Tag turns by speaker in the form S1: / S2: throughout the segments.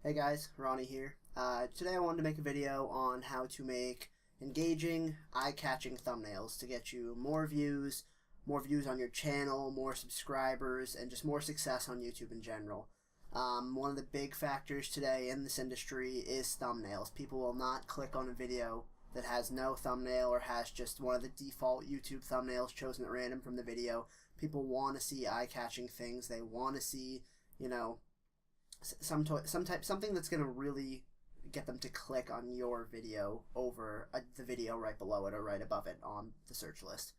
S1: Hey guys, Ronnie here. Today I wanted to make a video on how to make engaging, eye-catching thumbnails to get you more views on your channel, more subscribers, and just more success on YouTube in general. One of the big factors today in this industry is thumbnails. People will not click on a video that has no thumbnail or has just one of the default YouTube thumbnails chosen at random from the video. People want to see eye-catching things. They want to see, something that's going to really get them to click on your video over the video right below it or right above it on the search list.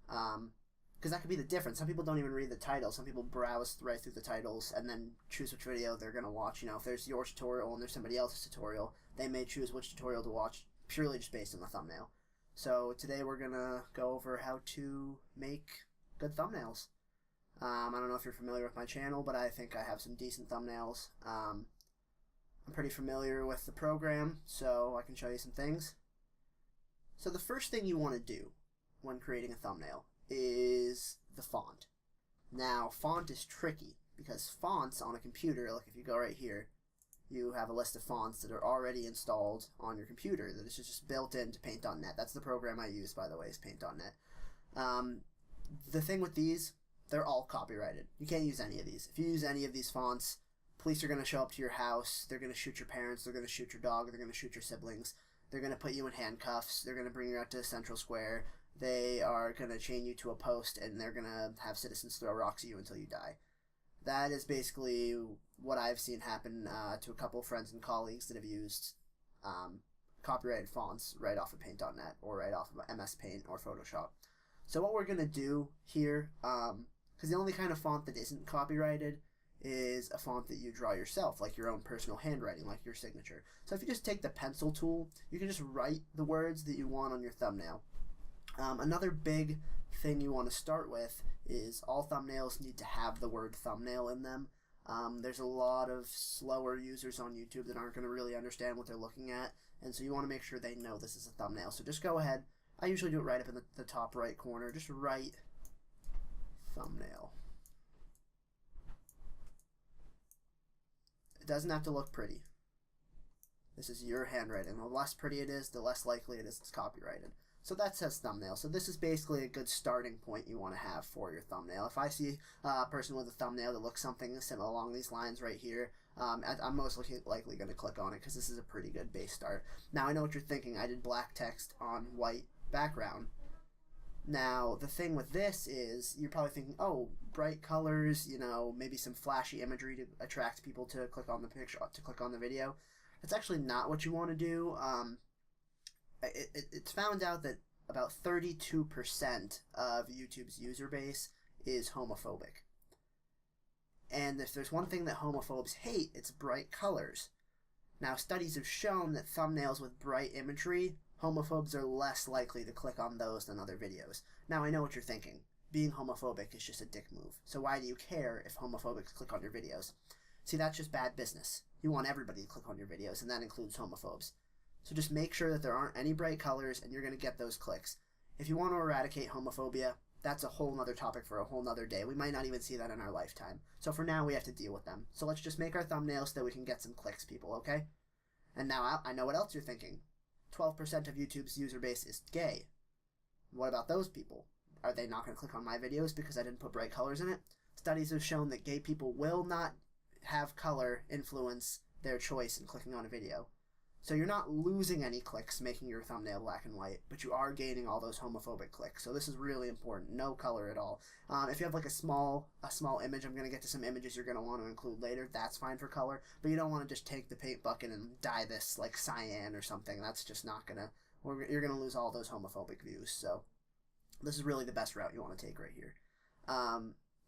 S1: Because that could be the difference. Some people don't even read the title. Some people browse right through the titles and then choose which video they're going to watch. If there's your tutorial and there's somebody else's tutorial, they may choose which tutorial to watch purely just based on the thumbnail. So today we're going to go over how to make good thumbnails. I don't know if you're familiar with my channel, but I think I have some decent thumbnails. I'm pretty familiar with the program, so I can show you some things. So the first thing you want to do when creating a thumbnail is the font. Now, font is tricky because fonts on a computer, like if you go right here, you have a list of fonts that are already installed on your computer that is just built into Paint.net. That's the program I use, by the way, is Paint.net. The thing with these, they're all copyrighted. You can't use any of these. If you use any of these fonts, police are going to show up to your house. They're going to shoot your parents. They're going to shoot your dog. They're going to shoot your siblings. They're going to put you in handcuffs. They're going to bring you out to Central Square. They are going to chain you to a post, and they're going to have citizens throw rocks at you until you die. That is basically what I've seen happen to a couple of friends and colleagues that have used copyrighted fonts right off of Paint.net or right off of MS Paint or Photoshop. So what we're going to do here, because the only kind of font that isn't copyrighted is a font that you draw yourself, like your own personal handwriting, like your signature. So if you just take the pencil tool, you can just write the words that you want on your thumbnail. Another big thing you want to start with is all thumbnails need to have the word thumbnail in them. There's a lot of slower users on YouTube that aren't going to really understand what they're looking at, and so you want to make sure they know this is a thumbnail. So just go ahead. I usually do it right up in the top right corner. Just write thumbnail. It doesn't have to look pretty. This is your handwriting. The less pretty it is, the less likely it is it's copyrighted. So that says thumbnail. So this is basically a good starting point you want to have for your thumbnail. If I see a person with a thumbnail that looks something similar along these lines right here, I'm most likely going to click on it because this is a pretty good base start. Now I know what you're thinking. I did black text on white background. Now, the thing with this is, you're probably thinking, oh, bright colors, maybe some flashy imagery to attract people to click on the picture, to click on the video. That's actually not what you want to do. It's found out that about 32% of YouTube's user base is homophobic. And if there's one thing that homophobes hate, it's bright colors. Now, studies have shown that thumbnails with bright imagery, homophobes are less likely to click on those than other videos. Now, I know what you're thinking. Being homophobic is just a dick move. So why do you care if homophobes click on your videos? See, that's just bad business. You want everybody to click on your videos, and that includes homophobes. So just make sure that there aren't any bright colors, and you're going to get those clicks. If you want to eradicate homophobia, that's a whole nother topic for a whole nother day. We might not even see that in our lifetime. So for now, we have to deal with them. So let's just make our thumbnails so that we can get some clicks, people, okay? And now I know what else you're thinking. 12% of YouTube's user base is gay. What about those people? Are they not going to click on my videos because I didn't put bright colors in it? Studies have shown that gay people will not have color influence their choice in clicking on a video. So you're not losing any clicks making your thumbnail black and white, but you are gaining all those homophobic clicks. So this is really important. No color at all. If you have like a small image, I'm going to get to some images you're going to want to include later. That's fine for color, but you don't want to just take the paint bucket and dye this like cyan or something. That's just not going to, you're going to lose all those homophobic views. So this is really the best route you want to take right here.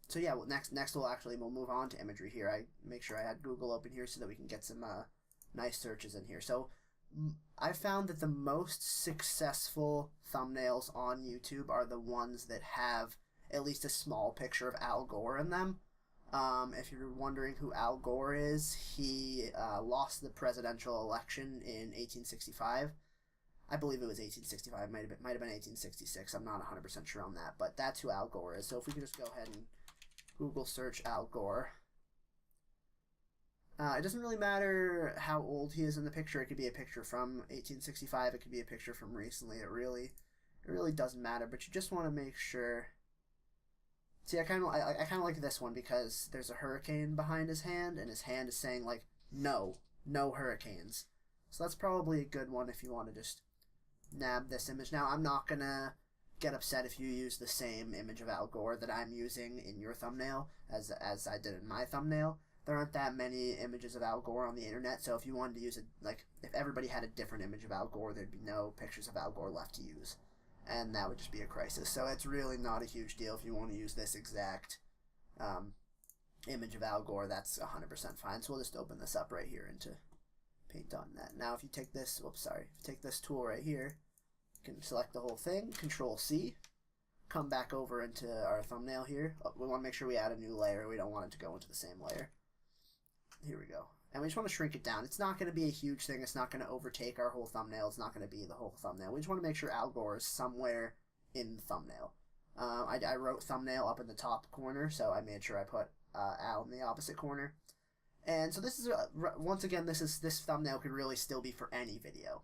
S1: So yeah, well, next we'll move on to imagery here. I make sure I had Google open here so that we can get some nice searches in here. So I found that the most successful thumbnails on YouTube are the ones that have at least a small picture of Al Gore in them. If you're wondering who Al Gore is, he lost the presidential election in 1865. I believe it was 1865. Might have been 1866. I'm not 100% sure on that, but that's who Al Gore is. So if we could just go ahead and Google search Al Gore. It doesn't really matter how old he is in the picture. It could be a picture from 1865. It could be a picture from recently. It really doesn't matter. But you just want to make sure. See, I kind of like this one because there's a hurricane behind his hand, and his hand is saying like no hurricanes. So that's probably a good one if you want to just nab this image. Now, I'm not gonna get upset if you use the same image of Al Gore that I'm using in your thumbnail as I did in my thumbnail. There aren't that many images of Al Gore on the internet, so if you wanted to use it, like, if everybody had a different image of Al Gore, there'd be no pictures of Al Gore left to use. And that would just be a crisis. So it's really not a huge deal if you want to use this exact image of Al Gore. That's 100% fine. So we'll just open this up right here into Paint.net. Now if you take this, take this tool right here, you can select the whole thing, Control-C, come back over into our thumbnail here. We want to make sure we add a new layer. We don't want it to go into the same layer. Here we go. And we just want to shrink it down. It's not going to be a huge thing. It's not going to overtake our whole thumbnail. It's not going to be the whole thumbnail. We just want to make sure Al Gore is somewhere in the thumbnail. I wrote thumbnail up in the top corner, so I made sure I put Al in the opposite corner. And so this is, once again, this thumbnail could really still be for any video.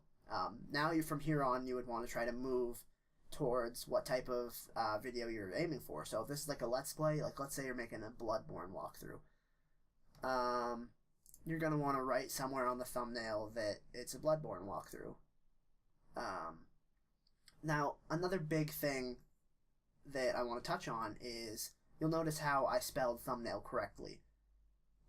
S1: Now from here on, you would want to try to move towards what type of video you're aiming for. So if this is like a Let's Play, like let's say you're making a Bloodborne walkthrough. You're going to want to write somewhere on the thumbnail that it's a Bloodborne walkthrough. Now, another big thing that I want to touch on is, you'll notice how I spelled thumbnail correctly.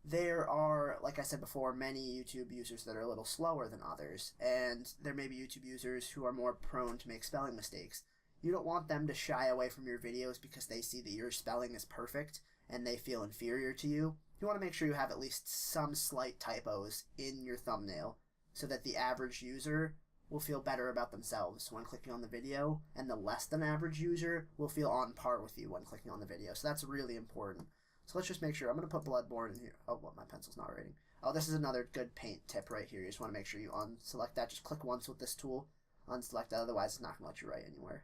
S1: There are, like I said before, many YouTube users that are a little slower than others, and there may be YouTube users who are more prone to make spelling mistakes. You don't want them to shy away from your videos because they see that your spelling is perfect and they feel inferior to you. You want to make sure you have at least some slight typos in your thumbnail so that the average user will feel better about themselves when clicking on the video, and the less than average user will feel on par with you when clicking on the video. So that's really important. So let's just make sure. I'm going to put Bloodborne in here. Oh, well, my pencil's not writing. Oh, this is another good paint tip right here. You just want to make sure you unselect that. Just click once with this tool, unselect that, otherwise it's not going to let you write anywhere.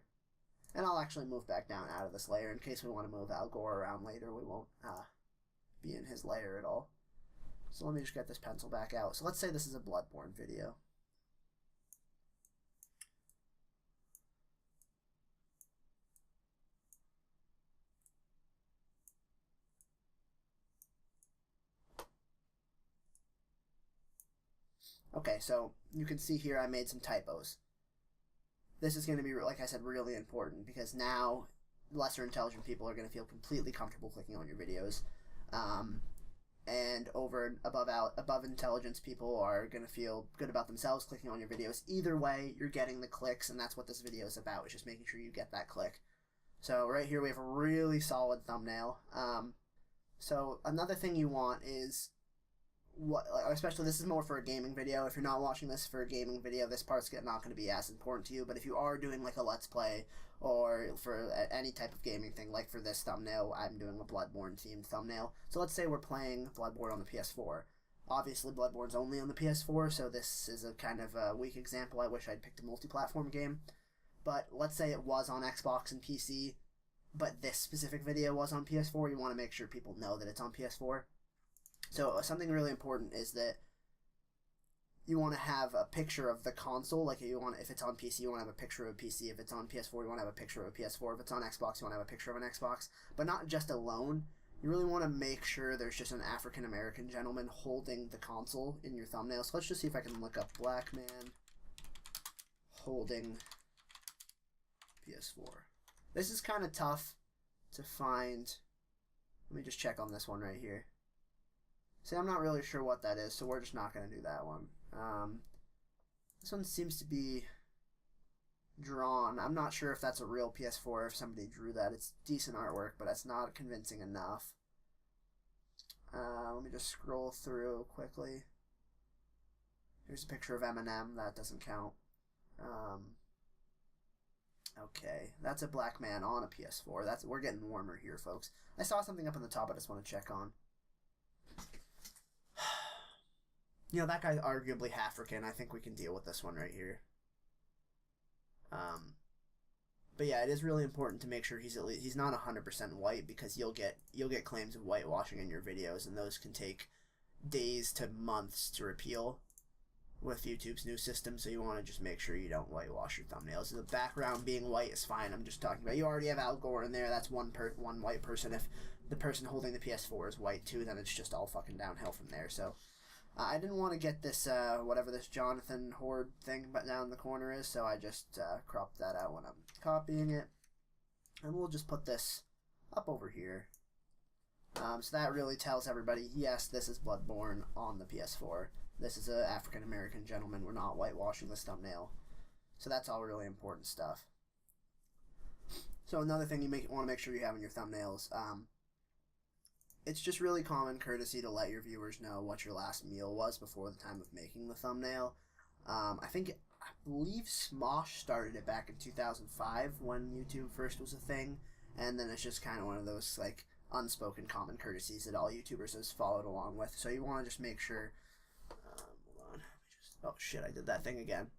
S1: And I'll actually move back down out of this layer in case we want to move Al Gore around later. We won't be in his layer at all. So let me just get this pencil back out. So let's say this is a Bloodborne video. Okay, so you can see here I made some typos. This is going to be, like I said, really important because now lesser intelligent people are going to feel completely comfortable clicking on your videos. And above intelligence people are going to feel good about themselves clicking on your videos. Either way, you're getting the clicks, and that's what this video is about, is just making sure you get that click. So right here we have a really solid thumbnail. So another thing you want is, especially this is more for a gaming video. If you're not watching this for a gaming video, this part's not going to be as important to you. But if you are doing like a Let's Play or for any type of gaming thing, like for this thumbnail, I'm doing a Bloodborne themed thumbnail. So let's say we're playing Bloodborne on the PS4. Obviously, Bloodborne's only on the PS4, so this is a kind of a weak example. I wish I'd picked a multi-platform game. But let's say it was on Xbox and PC, but this specific video was on PS4. You want to make sure people know that it's on PS4. So something really important is that you want to have a picture of the console. Like if it's on PC, you want to have a picture of a PC. If it's on PS4, you want to have a picture of a PS4. If it's on Xbox, you want to have a picture of an Xbox. But not just alone. You really want to make sure there's just an African American gentleman holding the console in your thumbnail. So let's just see if I can look up black man holding PS4. This is kind of tough to find. Let me just check on this one right here. See, I'm not really sure what that is, so we're just not going to do that one. This one seems to be drawn. I'm not sure if that's a real PS4 or if somebody drew that. It's decent artwork, but it's not convincing enough. Let me just scroll through quickly. Here's a picture of Eminem. That doesn't count. Okay, that's a black man on a PS4. We're getting warmer here, folks. I saw something up on the top I just want to check on. You know, that guy's arguably African. I think we can deal with this one right here. But yeah, it is really important to make sure he's not 100% white, because you'll get claims of whitewashing in your videos, and those can take days to months to repeal with YouTube's new system, so you want to just make sure you don't whitewash your thumbnails. The background being white is fine. I'm just talking about, you already have Al Gore in there. That's one white person. If the person holding the PS4 is white too, then it's just all fucking downhill from there. So I didn't want to get this whatever this Jonathan Horde thing but down in the corner is, so I just cropped that out when I'm copying it, and we'll just put this up over here. So that really tells everybody, yes, this is Bloodborne on the PS4. This is an African-American gentleman. We're not whitewashing this thumbnail. So that's all really important stuff. So another thing you want to make sure you have in your thumbnails, it's just really common courtesy to let your viewers know what your last meal was before the time of making the thumbnail. I believe Smosh started it back in 2005 when YouTube first was a thing, and then it's just kind of one of those, like, unspoken common courtesies that all YouTubers has followed along with. So you want to just make sure. Hold on. Oh shit! I did that thing again.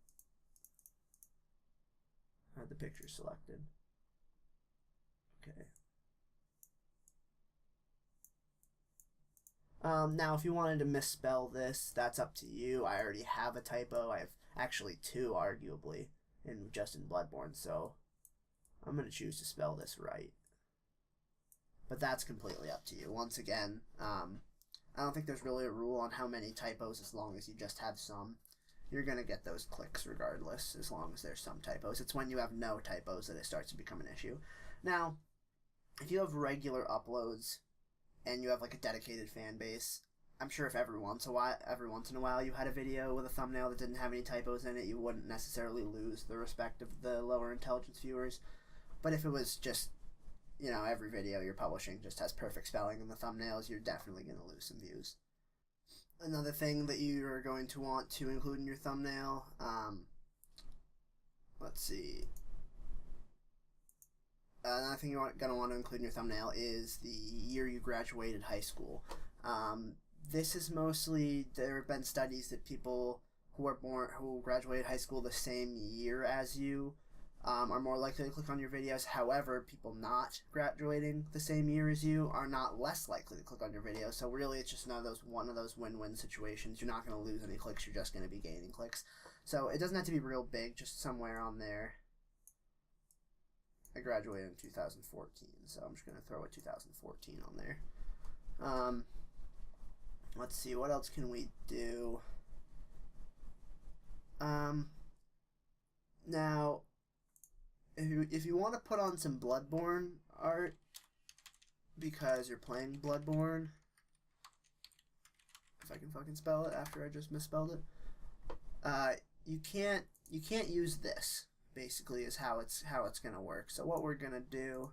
S1: I had the picture selected. Okay. Now, if you wanted to misspell this, that's up to you. I already have a typo. I have actually two, arguably, in Bloodborne. So I'm gonna choose to spell this right. But that's completely up to you. Once again, I don't think there's really a rule on how many typos, as long as you just have some. You're going to get those clicks regardless, as long as there's some typos. It's when you have no typos that it starts to become an issue. Now, if you have regular uploads and you have like a dedicated fan base, I'm sure if every once in a while you had a video with a thumbnail that didn't have any typos in it, you wouldn't necessarily lose the respect of the lower intelligence viewers. But if it was just, you know, every video you're publishing just has perfect spelling in the thumbnails, you're definitely going to lose some views. Another thing that you're going to want to include in your thumbnail, let's see. Another thing you're going to want to include in your thumbnail is the year you graduated high school. This is mostly, there have been studies that people who graduated high school the same year as you are more likely to click on your videos. However, people not graduating the same year as you are not less likely to click on your videos. So really, it's just one of those win-win situations. You're not going to lose any clicks. You're just going to be gaining clicks. So it doesn't have to be real big, just somewhere on there. I graduated in 2014, so I'm just going to throw a 2014 on there. Let's see, what else can we do? Now, if you want to put on some Bloodborne art because you're playing Bloodborne, if I can fucking spell it after I just misspelled it, you can't use this. Basically, is how it's gonna work. So what we're gonna do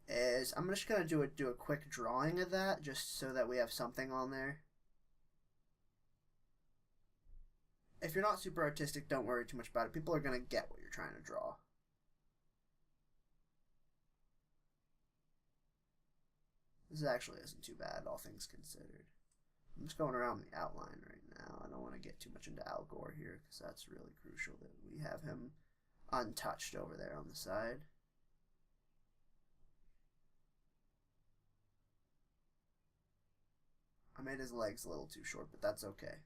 S1: is I'm just gonna do a quick drawing of that just so that we have something on there. If you're not super artistic, don't worry too much about it. People are gonna get what you're trying to draw. This actually isn't too bad, all things considered. I'm just going around the outline right now. I don't want to get too much into Al Gore here because that's really crucial that we have him untouched over there on the side. I made his legs a little too short, but that's okay.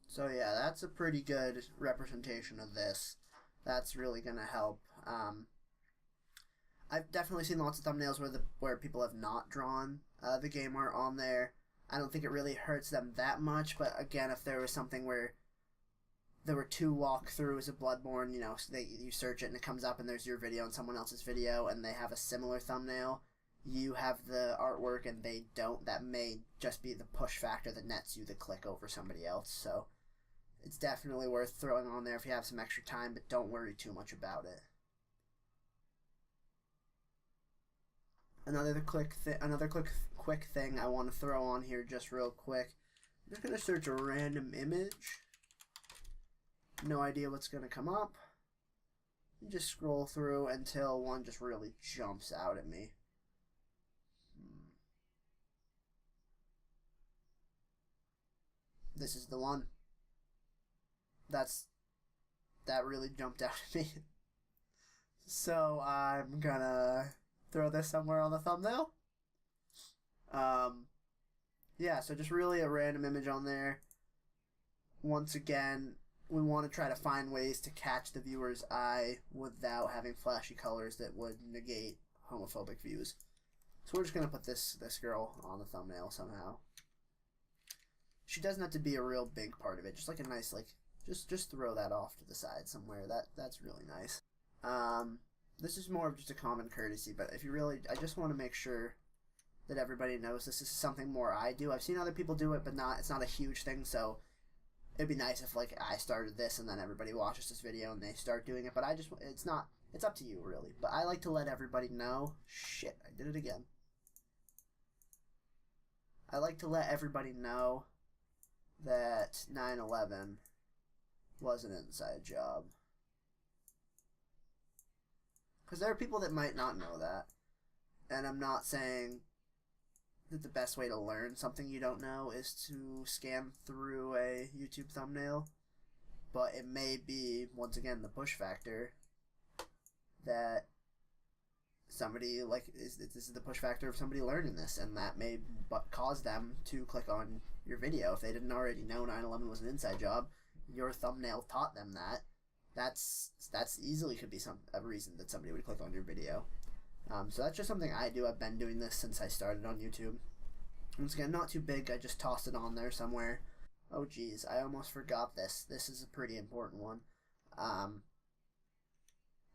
S1: So yeah, that's a pretty good representation of this. That's really going to help. I've definitely seen lots of thumbnails where people have not drawn the game art on there. I don't think it really hurts them that much, but again, if there was something where there were two walkthroughs of Bloodborne, you know, so you search it and it comes up and there's your video and someone else's video and they have a similar thumbnail, you have the artwork and they don't, that may just be the push factor that nets you the click over somebody else. So it's definitely worth throwing on there if you have some extra time, but don't worry too much about it. Another quick thing I want to throw on here just real quick. I'm just going to search a random image. No idea what's going to come up. Just scroll through until one just really jumps out at me. This is the one. That really jumped out at me. So I'm gonna throw this somewhere on the thumbnail. Yeah, so just really a random image on there. Once again, we want to try to find ways to catch the viewer's eye without having flashy colors that would negate homophobic views. So we're just gonna put this girl on the thumbnail somehow. She doesn't have to be a real big part of it. Just like a nice just throw that off to the side somewhere. That's really nice. This is more of just a common courtesy, but if you really, I just want to make sure that everybody knows this is something more I do. I've seen other people do it, but it's not a huge thing. So it'd be nice if like I started this and then everybody watches this video and they start doing it. But it's up to you really. But I like to let everybody know. Shit, I did it again. I like to let everybody know that 9/11 was an inside job. Because there are people that might not know that. And I'm not saying that the best way to learn something you don't know is to scan through a YouTube thumbnail. But it may be, once again, the push factor that somebody, this is the push factor of somebody learning this, and that may cause them to click on your video. If they didn't already know 9/11 was an inside job, your thumbnail taught them that. That's easily could be a reason that somebody would click on your video. So that's just something I do. I've been doing this since I started on YouTube. Once again, not too big. I just tossed it on there somewhere. Oh geez, I almost forgot this. This is a pretty important one.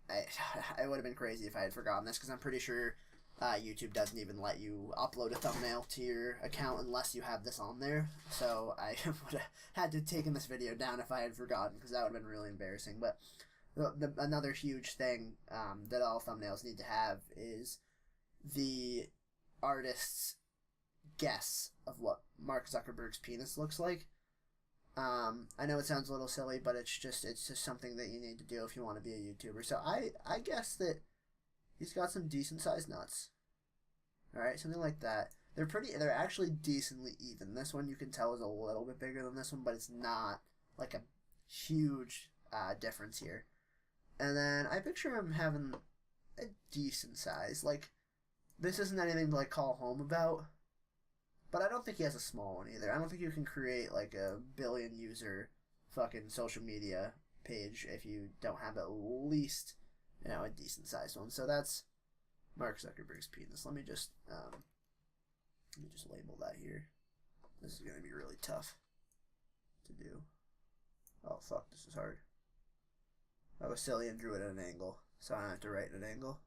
S1: It would have been crazy if I had forgotten this, because I'm pretty sure YouTube doesn't even let you upload a thumbnail to your account unless you have this on there. So I would have had to taken this video down if I had forgotten, because that would have been really embarrassing. But another huge thing that all thumbnails need to have is the artist's guess of what Mark Zuckerberg's penis looks like. I know it sounds a little silly, but it's just something that you need to do if you want to be a YouTuber. So I guess that he's got some decent sized nuts. Alright, something like that. They're actually decently even. This one you can tell is a little bit bigger than this one, but it's not like a huge difference here. And then I picture him having a decent size. Like, this isn't anything to like call home about, but I don't think he has a small one either. I don't think you can create like a billion user fucking social media page if you don't have at least, a decent sized one. So that's Mark Zuckerberg's penis. Let me just label that here. This is gonna be really tough to do. Oh fuck, this is hard. I was silly and drew it at an angle, so I don't have to write at an angle.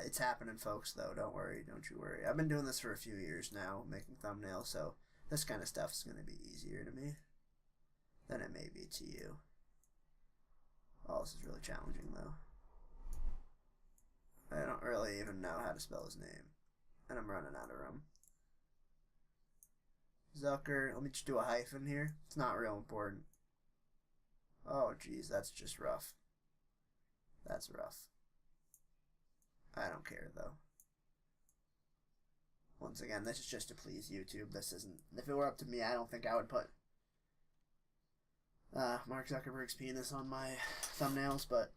S1: It's happening, folks, though. Don't worry. Don't you worry. I've been doing this for a few years now, making thumbnails, so this kind of stuff is going to be easier to me than it may be to you. Oh, this is really challenging, though. I don't really even know how to spell his name, and I'm running out of room. Zucker. Let me just do a hyphen here. It's not real important. Oh, geez, that's just rough. That's rough. I don't care, though. Once again, this is just to please YouTube. This isn't... If it were up to me, I don't think I would put Mark Zuckerberg's penis on my thumbnails, but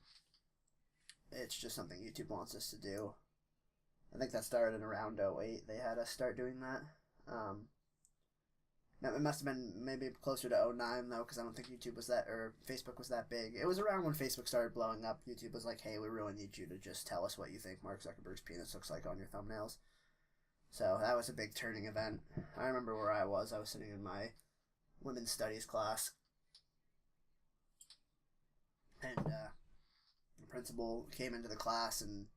S1: it's just something YouTube wants us to do. I think that started in around 2008. They had us start doing that. It must have been maybe closer to 2009, though, because I don't think YouTube was that, or Facebook was that big. It was around when Facebook started blowing up. YouTube was like, hey, we really need you to just tell us what you think Mark Zuckerberg's penis looks like on your thumbnails. So that was a big turning event. I remember where I was. I was sitting in my women's studies class. And the principal came into the class, and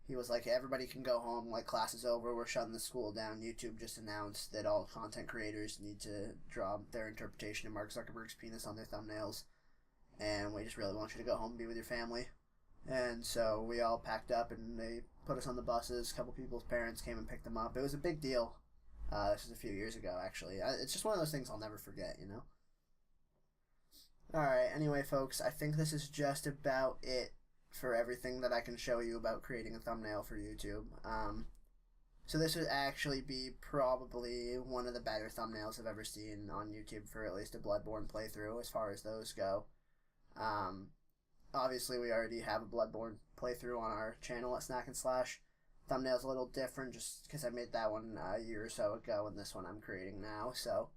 S1: he was like, hey, everybody can go home, like, class is over, we're shutting the school down. YouTube just announced that all content creators need to draw their interpretation of Mark Zuckerberg's penis on their thumbnails, and we just really want you to go home and be with your family. And so we all packed up, and they put us on the buses. A couple people's parents came and picked them up. It was a big deal. This was a few years ago, actually. It's just one of those things I'll never forget, Alright, anyway, folks, I think this is just about it for everything that I can show you about creating a thumbnail for YouTube. So this would actually be probably one of the better thumbnails I've ever seen on YouTube for at least a Bloodborne playthrough, as far as those go. obviously we already have a Bloodborne playthrough on our channel at Snack and Slash. Thumbnail's a little different just because I made that one a year or so ago, and this one I'm creating now, so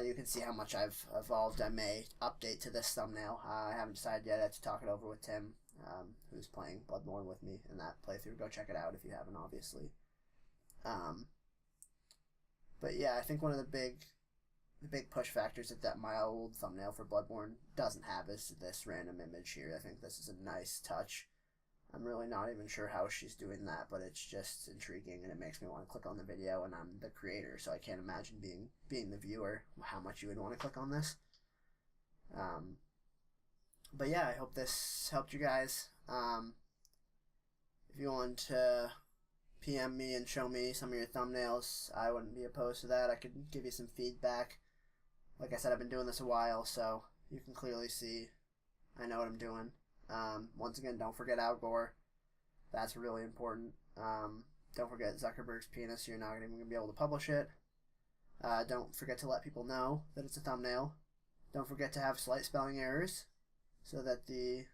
S1: you can see how much I've evolved. I may update to this thumbnail. I haven't decided yet. I have to talk it over with Tim, who's playing Bloodborne with me in that playthrough. Go check it out if you haven't, obviously. But yeah, I think one of the big push factors that my old thumbnail for Bloodborne doesn't have is this random image here. I think this is a nice touch. I'm really not even sure how she's doing that, but it's just intriguing, and it makes me want to click on the video, and I'm the creator, so I can't imagine being the viewer how much you would want to click on this. But yeah, I hope this helped you guys. If you want to PM me and show me some of your thumbnails, I wouldn't be opposed to that. I could give you some feedback. Like I said, I've been doing this a while, so you can clearly see I know what I'm doing. Once again, don't forget Algor. That's really important. Don't forget Zuckerberg's penis. You're not even going to be able to publish it. Don't forget to let people know that it's a thumbnail. Don't forget to have slight spelling errors so that the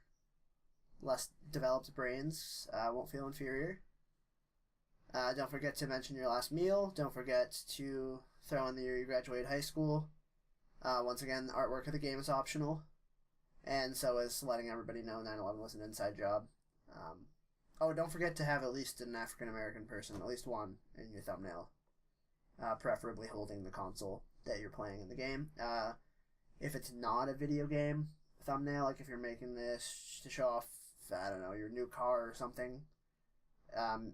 S1: less developed brains won't feel inferior. Don't forget to mention your last meal. Don't forget to throw in the year you graduated high school. Once again, the artwork of the game is optional. And so is letting everybody know 9/11 was an inside job. Don't forget to have at least an African-American person, at least one, in your thumbnail. Preferably holding the console that you're playing in the game. If it's not a video game thumbnail, like if you're making this to show off, I don't know, your new car or something,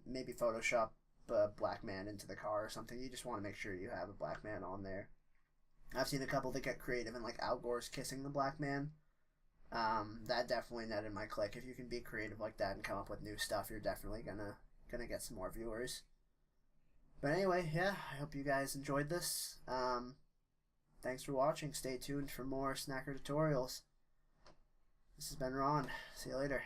S1: maybe Photoshop a black man into the car or something. You just want to make sure you have a black man on there. I've seen a couple that get creative and like Al Gore's kissing the black man. That definitely netted my click. If you can be creative like that and come up with new stuff, you're definitely gonna get some more viewers. But anyway, yeah, I hope you guys enjoyed this. Thanks for watching. Stay tuned for more Snacker tutorials. This has been Ron. See you later.